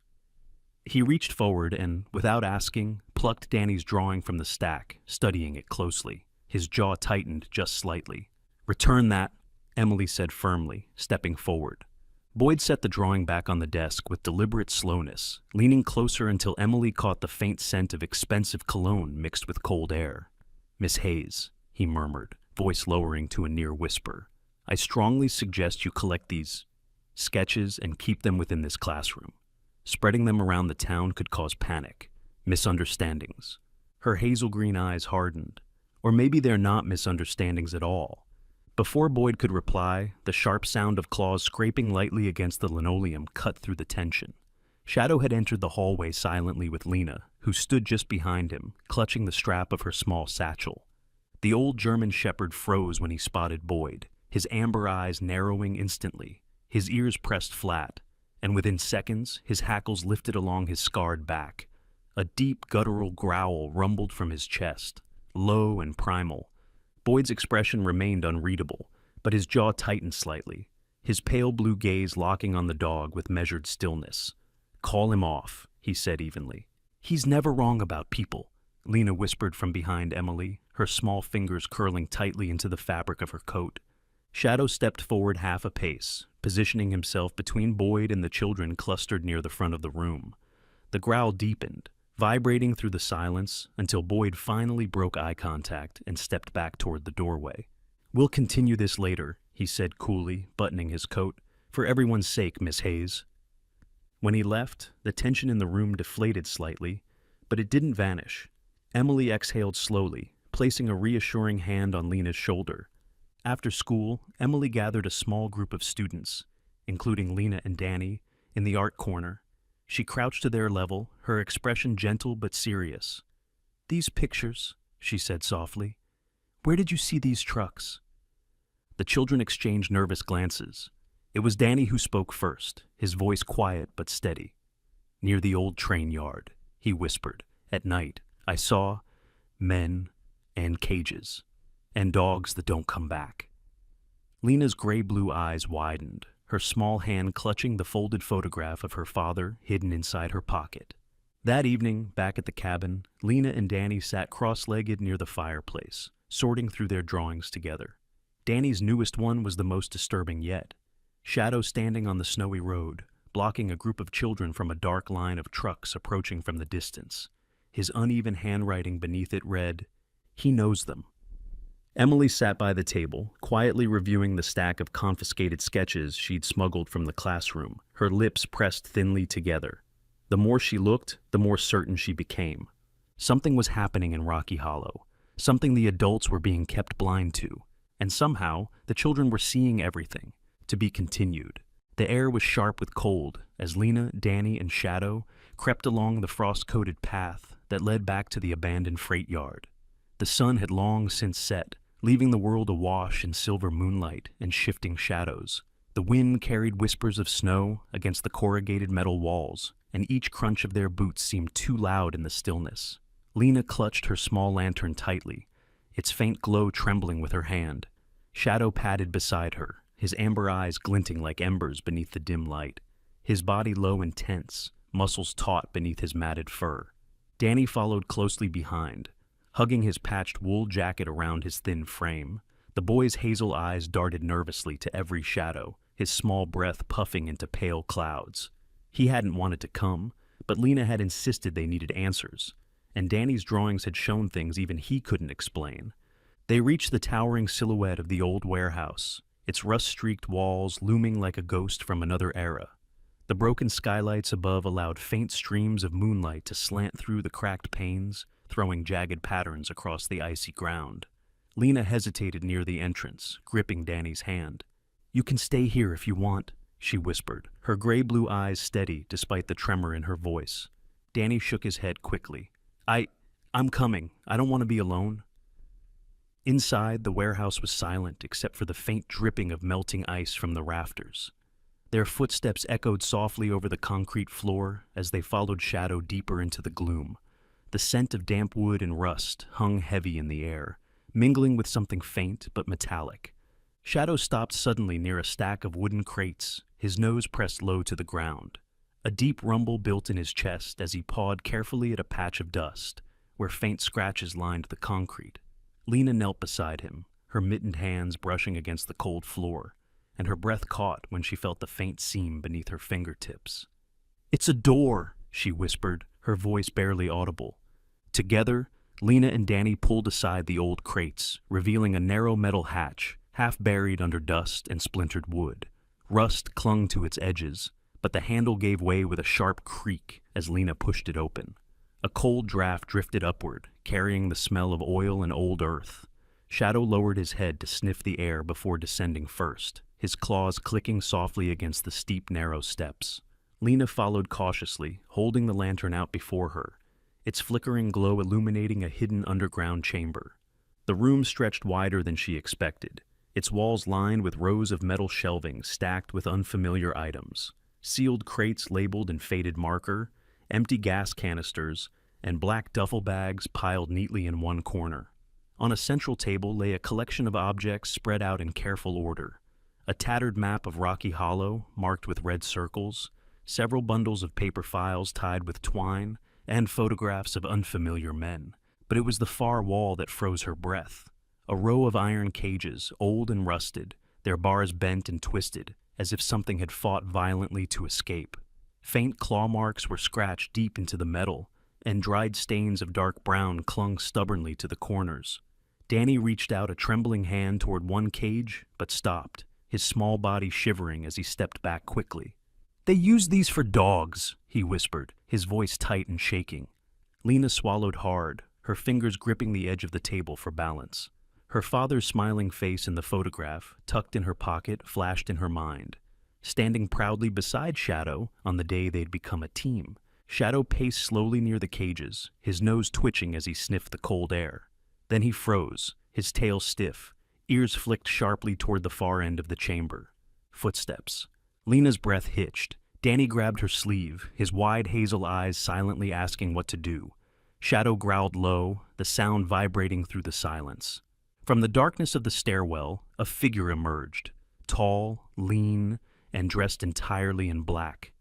He reached forward and, without asking, plucked Danny's drawing from the stack, studying it closely. His jaw tightened just slightly. "Return that," Emily said firmly, stepping forward. Boyd set the drawing back on the desk with deliberate slowness, leaning closer until Emily caught the faint scent of expensive cologne mixed with cold air. "Miss Hayes," he murmured, voice lowering to a near whisper, "I strongly suggest you collect these sketches and keep them within this classroom. Spreading them around the town could cause panic, misunderstandings." Her hazel green eyes hardened. Or maybe they're not misunderstandings at all. Before Boyd could reply, the sharp sound of claws scraping lightly against the linoleum cut through the tension. Shadow had entered the hallway silently with Lena, who stood just behind him, clutching the strap of her small satchel. The old German shepherd froze when he spotted Boyd, his amber eyes narrowing instantly, his ears pressed flat, and within seconds, his hackles lifted along his scarred back. A deep, guttural growl rumbled from his chest, low and primal. Boyd's expression remained unreadable, but his jaw tightened slightly, his pale blue gaze locking on the dog with measured stillness. "Call him off," he said evenly. "He's never wrong about people," Lena whispered from behind Emily, her small fingers curling tightly into the fabric of her coat. Shadow stepped forward half a pace, positioning himself between Boyd and the children clustered near the front of the room. The growl deepened, vibrating through the silence until Boyd finally broke eye contact and stepped back toward the doorway. "We'll continue this later," he said coolly, buttoning his coat. "For everyone's sake, Miss Hayes." When he left, the tension in the room deflated slightly, but it didn't vanish. Emily exhaled slowly, placing a reassuring hand on Lena's shoulder. After school, Emily gathered a small group of students, including Lena and Danny, in the art corner. She crouched to their level, her expression gentle but serious. "These pictures," she said softly. "Where did you see these trucks?" The children exchanged nervous glances. It was Danny who spoke first, his voice quiet but steady. "Near the old train yard," he whispered. "At night, I saw men and cages, and dogs that don't come back." Lena's gray-blue eyes widened, her small hand clutching the folded photograph of her father hidden inside her pocket. That evening, back at the cabin, Lena and Danny sat cross-legged near the fireplace, sorting through their drawings together. Danny's newest one was the most disturbing yet. Shadow standing on the snowy road, blocking a group of children from a dark line of trucks approaching from the distance. His uneven handwriting beneath it read, "He knows them." Emily sat by the table, quietly reviewing the stack of confiscated sketches she'd smuggled from the classroom, her lips pressed thinly together. The more she looked, the more certain she became. Something was happening in Rocky Hollow, something the adults were being kept blind to, and somehow the children were seeing everything, to be continued. The air was sharp with cold as Lena, Danny, and Shadow crept along the frost-coated path that led back to the abandoned freight yard. The sun had long since set, leaving the world awash in silver moonlight and shifting shadows. The wind carried whispers of snow against the corrugated metal walls, and each crunch of their boots seemed too loud in the stillness. Lena clutched her small lantern tightly, its faint glow trembling with her hand. Shadow padded beside her, his amber eyes glinting like embers beneath the dim light, his body low and tense, muscles taut beneath his matted fur. Danny followed closely behind, hugging his patched wool jacket around his thin frame. The boy's hazel eyes darted nervously to every shadow, his small breath puffing into pale clouds. He hadn't wanted to come, but Lena had insisted they needed answers, and Danny's drawings had shown things even he couldn't explain. They reached the towering silhouette of the old warehouse, its rust-streaked walls looming like a ghost from another era. The broken skylights above allowed faint streams of moonlight to slant through the cracked panes, throwing jagged patterns across the icy ground. Lena hesitated near the entrance, gripping Danny's hand. "You can stay here if you want," she whispered, her gray-blue eyes steady despite the tremor in her voice. Danny shook his head quickly. I'm coming. I don't want to be alone." Inside, the warehouse was silent except for the faint dripping of melting ice from the rafters. Their footsteps echoed softly over the concrete floor as they followed Shadow deeper into the gloom. The scent of damp wood and rust hung heavy in the air, mingling with something faint but metallic. Shadow stopped suddenly near a stack of wooden crates, his nose pressed low to the ground. A deep rumble built in his chest as he pawed carefully at a patch of dust, where faint scratches lined the concrete. Lena knelt beside him, her mittened hands brushing against the cold floor, and her breath caught when she felt the faint seam beneath her fingertips. "It's a door," she whispered, her voice barely audible. Together, Lena and Danny pulled aside the old crates, revealing a narrow metal hatch, half buried under dust and splintered wood. Rust clung to its edges, but the handle gave way with a sharp creak as Lena pushed it open. A cold draft drifted upward, carrying the smell of oil and old earth. Shadow lowered his head to sniff the air before descending first, his claws clicking softly against the steep, narrow steps. Lena followed cautiously, holding the lantern out before her, its flickering glow illuminating a hidden underground chamber. The room stretched wider than she expected, its walls lined with rows of metal shelving stacked with unfamiliar items. Sealed crates labeled in faded marker, empty gas canisters, and black duffel bags piled neatly in one corner. On a central table lay a collection of objects spread out in careful order. A tattered map of Rocky Hollow, marked with red circles, several bundles of paper files tied with twine, and photographs of unfamiliar men. But it was the far wall that froze her breath. A row of iron cages, old and rusted, their bars bent and twisted, as if something had fought violently to escape. Faint claw marks were scratched deep into the metal, and dried stains of dark brown clung stubbornly to the corners. Danny reached out a trembling hand toward one cage, but stopped, his small body shivering as he stepped back quickly. "They use these for dogs," he whispered, his voice tight and shaking. Lena swallowed hard, her fingers gripping the edge of the table for balance. Her father's smiling face in the photograph, tucked in her pocket, flashed in her mind. Standing proudly beside Shadow on the day they'd become a team, Shadow paced slowly near the cages, his nose twitching as he sniffed the cold air. Then he froze, his tail stiff, ears flicked sharply toward the far end of the chamber. Footsteps. Lena's breath hitched. Danny grabbed her sleeve, his wide hazel eyes silently asking what to do. Shadow growled low, the sound vibrating through the silence. From the darkness of the stairwell, a figure emerged, tall, lean, and dressed entirely in black.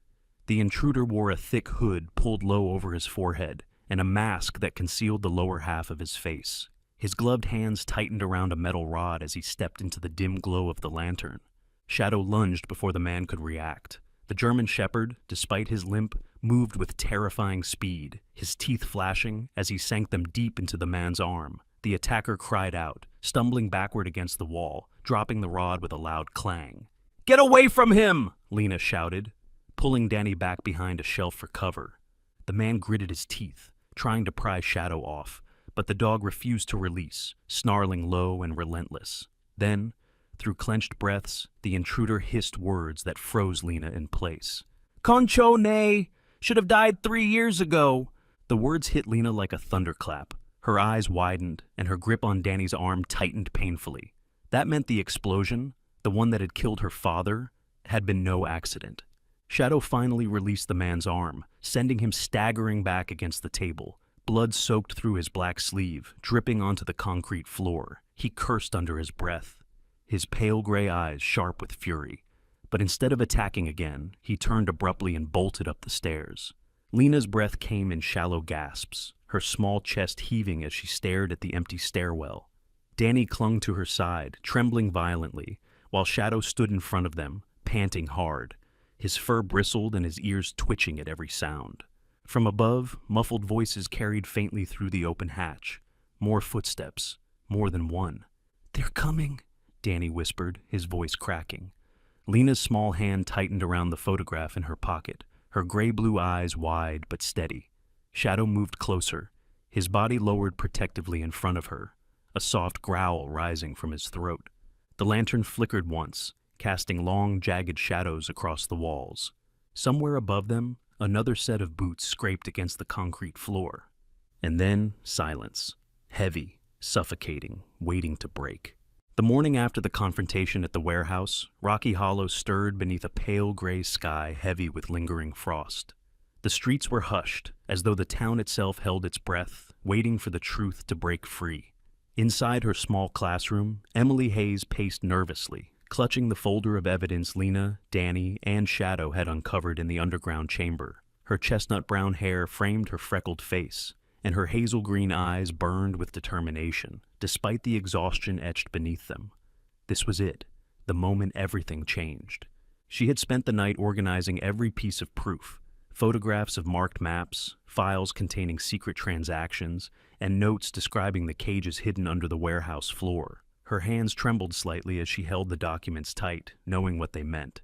The intruder wore a thick hood pulled low over his forehead and a mask that concealed the lower half of his face. His gloved hands tightened around a metal rod as he stepped into the dim glow of the lantern. Shadow lunged before the man could react. The German Shepherd, despite his limp, moved with terrifying speed, his teeth flashing as he sank them deep into the man's arm. The attacker cried out, stumbling backward against the wall, dropping the rod with a loud clang. "Get away from him!" Lena shouted, pulling Danny back behind a shelf for cover. The man gritted his teeth, trying to pry Shadow off, but the dog refused to release, snarling low and relentless. Then, through clenched breaths, the intruder hissed words that froze Lena in place. "Concho ne! Should have died 3 years ago!" The words hit Lena like a thunderclap. Her eyes widened, and her grip on Danny's arm tightened painfully. That meant the explosion, the one that had killed her father, had been no accident. Shadow finally released the man's arm, sending him staggering back against the table. Blood soaked through his black sleeve, dripping onto the concrete floor. He cursed under his breath, his pale gray eyes sharp with fury. But instead of attacking again, he turned abruptly and bolted up the stairs. Lena's breath came in shallow gasps, her small chest heaving as she stared at the empty stairwell. Danny clung to her side, trembling violently, while Shadow stood in front of them, panting hard. His fur bristled and his ears twitching at every sound. From above, muffled voices carried faintly through the open hatch. More footsteps, more than one. "They're coming," Danny whispered, his voice cracking. Lena's small hand tightened around the photograph in her pocket, her gray-blue eyes wide but steady. Shadow moved closer, his body lowered protectively in front of her, a soft growl rising from his throat. The lantern flickered once, casting long, jagged shadows across the walls. Somewhere above them, another set of boots scraped against the concrete floor. And then silence, heavy, suffocating, waiting to break. The morning after the confrontation at the warehouse, Rocky Hollow stirred beneath a pale gray sky heavy with lingering frost. The streets were hushed, as though the town itself held its breath, waiting for the truth to break free. Inside her small classroom, Emily Hayes paced nervously, clutching the folder of evidence Lena, Danny, and Shadow had uncovered in the underground chamber. Her chestnut-brown hair framed her freckled face, and her hazel-green eyes burned with determination, despite the exhaustion etched beneath them. This was it, the moment everything changed. She had spent the night organizing every piece of proof, photographs of marked maps, files containing secret transactions, and notes describing the cages hidden under the warehouse floor. Her hands trembled slightly as she held the documents tight, knowing what they meant.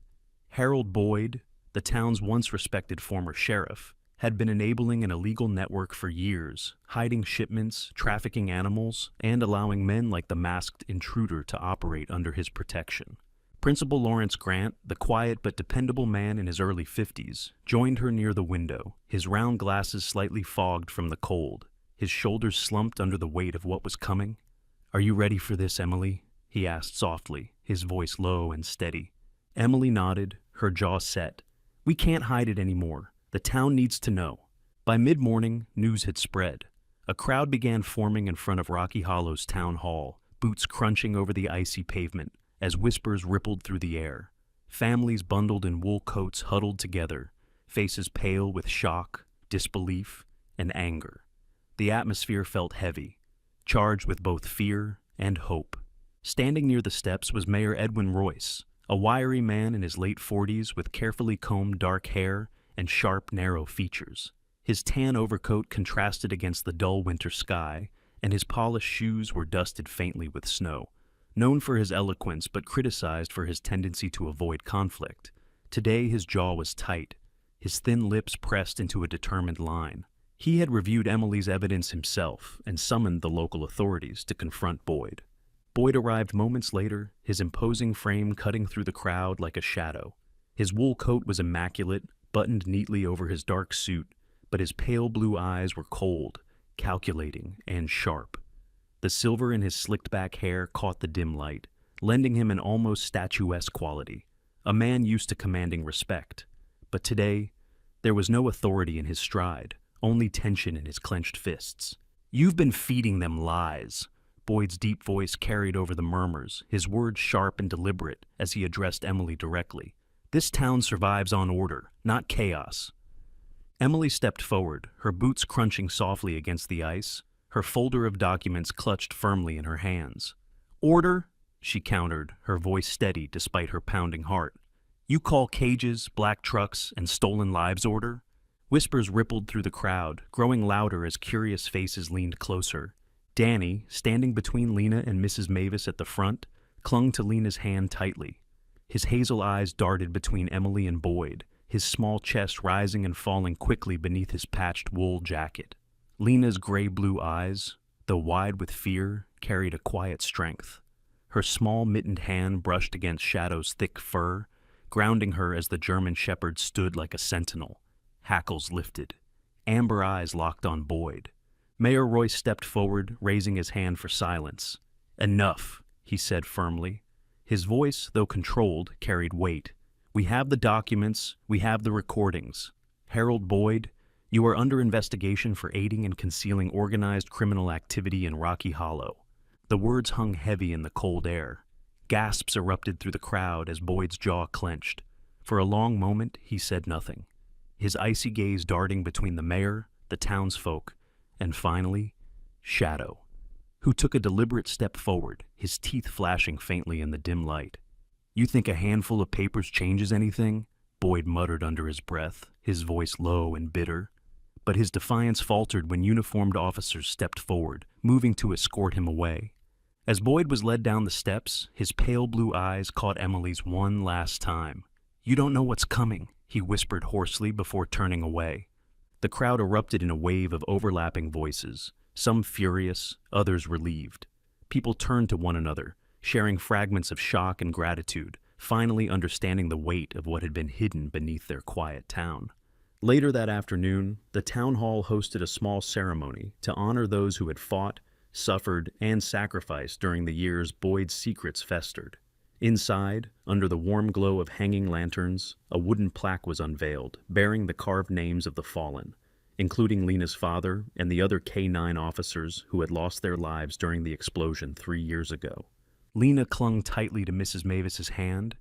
Harold Boyd, the town's once respected former sheriff, had been enabling an illegal network for years, hiding shipments, trafficking animals, and allowing men like the masked intruder to operate under his protection. Principal Lawrence Grant, the quiet but dependable man in his early 50s, joined her near the window, his round glasses slightly fogged from the cold, his shoulders slumped under the weight of what was coming. "Are you ready for this, Emily?" he asked softly, his voice low and steady. Emily nodded, her jaw set. "We can't hide it anymore. The town needs to know." By mid-morning, news had spread. A crowd began forming in front of Rocky Hollow's town hall, boots crunching over the icy pavement, as whispers rippled through the air. Families bundled in wool coats huddled together, faces pale with shock, disbelief, and anger. The atmosphere felt heavy, charged with both fear and hope. Standing near the steps was Mayor Edwin Royce, a wiry man in his late 40s with carefully combed dark hair and sharp, narrow features. His tan overcoat contrasted against the dull winter sky, and his polished shoes were dusted faintly with snow. Known for his eloquence but criticized for his tendency to avoid conflict, today his jaw was tight, his thin lips pressed into a determined line. He had reviewed Emily's evidence himself and summoned the local authorities to confront Boyd. Boyd arrived moments later, his imposing frame cutting through the crowd like a shadow. His wool coat was immaculate, buttoned neatly over his dark suit, but his pale blue eyes were cold, calculating, and sharp. The silver in his slicked-back hair caught the dim light, lending him an almost statuesque quality, a man used to commanding respect. But today, there was no authority in his stride, only tension in his clenched fists. "You've been feeding them lies." Boyd's deep voice carried over the murmurs, his words sharp and deliberate as he addressed Emily directly. "This town survives on order, not chaos." Emily stepped forward, her boots crunching softly against the ice, her folder of documents clutched firmly in her hands. "Order?" she countered, her voice steady despite her pounding heart. "You call cages, black trucks, and stolen lives order?" Whispers rippled through the crowd, growing louder as curious faces leaned closer. Danny, standing between Lena and Mrs. Mavis at the front, clung to Lena's hand tightly. His hazel eyes darted between Emily and Boyd, his small chest rising and falling quickly beneath his patched wool jacket. Lena's gray-blue eyes, though wide with fear, carried a quiet strength. Her small mittened hand brushed against Shadow's thick fur, grounding her as the German shepherd stood like a sentinel. Hackles lifted. Amber eyes locked on Boyd. Mayor Royce stepped forward, raising his hand for silence. "Enough," he said firmly. His voice, though controlled, carried weight. "We have the documents, we have the recordings. Harold Boyd, you are under investigation for aiding and concealing organized criminal activity in Rocky Hollow." The words hung heavy in the cold air. Gasps erupted through the crowd as Boyd's jaw clenched. For a long moment, he said nothing, his icy gaze darting between the mayor, the townsfolk, and finally, Shadow, who took a deliberate step forward, his teeth flashing faintly in the dim light. You think a handful of papers changes anything? Boyd muttered under his breath, his voice low and bitter. But his defiance faltered when uniformed officers stepped forward, moving to escort him away. As Boyd was led down the steps, his pale blue eyes caught Emily's one last time. "You don't know what's coming," he whispered hoarsely before turning away. The crowd erupted in a wave of overlapping voices, some furious, others relieved. People turned to one another, sharing fragments of shock and gratitude, finally understanding the weight of what had been hidden beneath their quiet town. Later that afternoon, the town hall hosted a small ceremony to honor those who had fought, suffered, and sacrificed during the years Boyd's secrets festered. Inside, under the warm glow of hanging lanterns, a wooden plaque was unveiled, bearing the carved names of the fallen, including Lena's father and the other K-9 officers who had lost their lives during the explosion 3 years ago. Lena clung tightly to Mrs. Mavis's hand,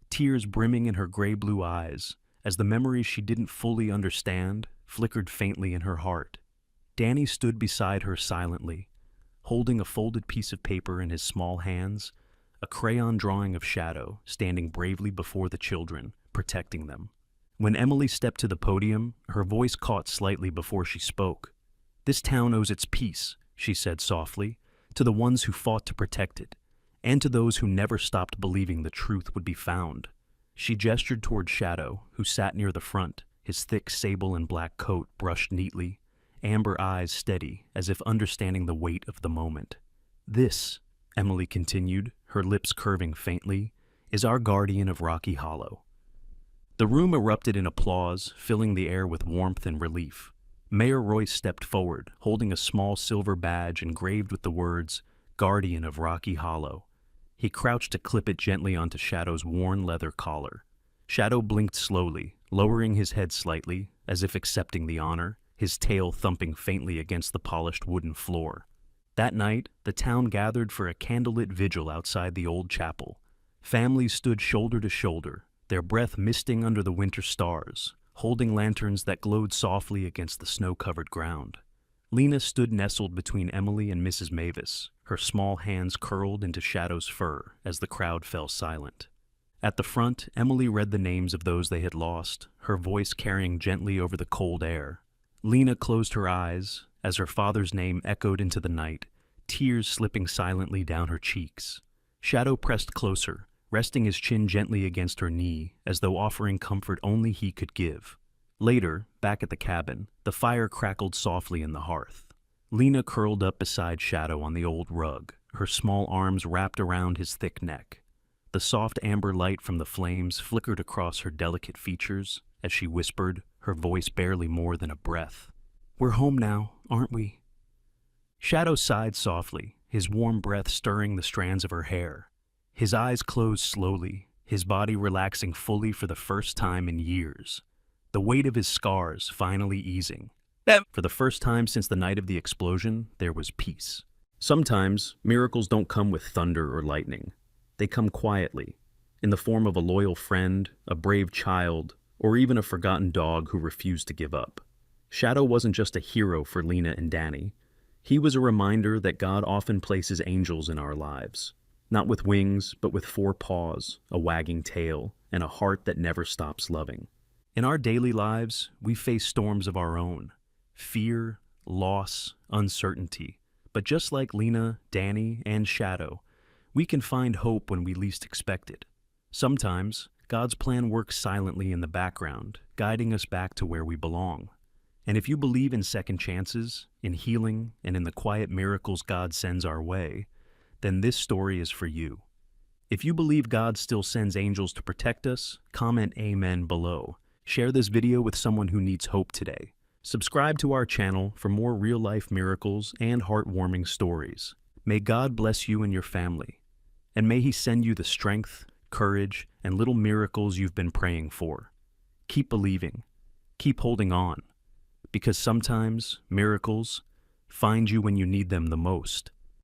tears brimming in her gray-blue eyes, as the memories she didn't fully understand flickered faintly in her heart. Danny stood beside her silently, holding a folded piece of paper in his small hands, a crayon drawing of Shadow standing bravely before the children, protecting them. When Emily stepped to the podium, her voice caught slightly before she spoke. "This town owes its peace," she said softly, "to the ones who fought to protect it, and to those who never stopped believing the truth would be found." She gestured toward Shadow, who sat near the front, his thick sable and black coat brushed neatly, amber eyes steady, as if understanding the weight of the moment. "This," Emily continued, her lips curving faintly, "is our guardian of Rocky Hollow." The room erupted in applause, filling the air with warmth and relief. Mayor Royce stepped forward, holding a small silver badge engraved with the words, "Guardian of Rocky Hollow." He crouched to clip it gently onto Shadow's worn leather collar. Shadow blinked slowly, lowering his head slightly, as if accepting the honor, his tail thumping faintly against the polished wooden floor. That night, the town gathered for a candlelit vigil outside the old chapel. Families stood shoulder to shoulder, their breath misting under the winter stars, holding lanterns that glowed softly against the snow-covered ground. Lena stood nestled between Emily and Mrs. Mavis, her small hands curled into Shadow's fur as the crowd fell silent. At the front, Emily read the names of those they had lost, her voice carrying gently over the cold air. Lena closed her eyes as her father's name echoed into the night, tears slipping silently down her cheeks. Shadow pressed closer, resting his chin gently against her knee, as though offering comfort only he could give. Later, back at the cabin, the fire crackled softly in the hearth. Lena curled up beside Shadow on the old rug, her small arms wrapped around his thick neck. The soft amber light from the flames flickered across her delicate features as she whispered, her voice barely more than a breath. "We're home now, aren't we?" Shadow sighed softly, his warm breath stirring the strands of her hair. His eyes closed slowly, his body relaxing fully for the first time in years. The weight of his scars finally easing. For the first time since the night of the explosion, there was peace. Sometimes, miracles don't come with thunder or lightning. They come quietly, in the form of a loyal friend, a brave child, or even a forgotten dog who refused to give up. Shadow wasn't just a hero for Lena and Danny. He was a reminder that God often places angels in our lives, not with wings, but with 4 paws, a wagging tail, and a heart that never stops loving. In our daily lives, we face storms of our own. Fear, loss, uncertainty. But just like Lena, Danny, and Shadow, we can find hope when we least expect it. Sometimes, God's plan works silently in the background, guiding us back to where we belong. And if you believe in second chances, in healing, and in the quiet miracles God sends our way, then this story is for you. If you believe God still sends angels to protect us, comment Amen below. Share this video with someone who needs hope today. Subscribe to our channel for more real-life miracles and heartwarming stories. May God bless you and your family, and may He send you the strength, courage, and little miracles you've been praying for. Keep believing. Keep holding on, because sometimes miracles find you when you need them the most.